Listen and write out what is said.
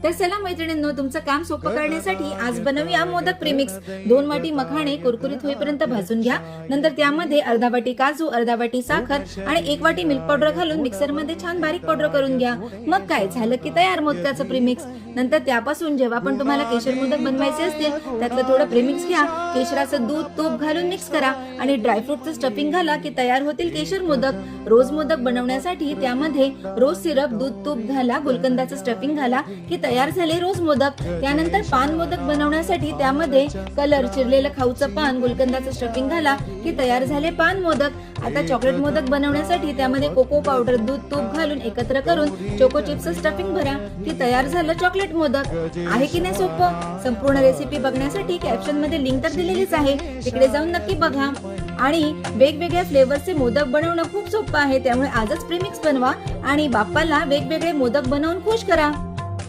तर चला मैत्रिणींनो, तुमचं काम सोपं करण्यासाठी आज बनवूया मोदक प्रीमिक्स। 2 वाटी मखाणे कुरकुरीत होईपर्यंत भाजून घ्या। नंतर त्यामध्ये अर्धा वाटी काजू, अर्धा वाटी साखर आणि 1 वाटी मिल्क पावडर घालून मिक्सर मध्ये छान बारीक पावडर करून घ्या। मग काय झालं की तयार मोदकाचं प्रीमिक्स। नंतर त्यापासून जेव्हा पण तुम्हाला केशर मोदक बनवायचे असतील त्यातलं थोडं प्रीमिक्स घ्या, केशराचं दूध तूप घालून मिक्स करा आणि ड्रायफ्रूटचं स्टफिंग घाला की तयार होतील केशर मोदक। रोज मोदक बनवण्यासाठी त्यामध्ये रोज सिरप, दूध तूप घाला, गुलकंदाचं स्टफिंग घाला की तयार झाले रोज मोदक। त्यानंतर पान मोदक बनवण्यासाठी त्यामध्ये कलर, चिरलेलं खाऊचं पान, गुलकंदाचं स्टफिंग घाला की तयार झाले पान मोदक। आता चॉकलेट मोदक बनवण्यासाठी त्यामध्ये कोको पावडर, दूध तूप घालून एकत्र करून चोको चिप्सचं स्टफिंग भरा की तयार झालं चॉकलेट मोदक। आहे की नाही सोपं? संपूर्ण रेसिपी बघण्यासाठी कॅप्शन मध्ये लिंक तर दिलेलीच आहे, तिकडे जाऊन नक्की बघा। आणि वेगवेगळ्या फ्लेवरचे मोदक बनवणं खूप सोपं आहे, त्यामुळे आजच प्रीमिक्स बनवा आणि बाप्पाला वेगवेगळे मोदक बनवून खुश करा।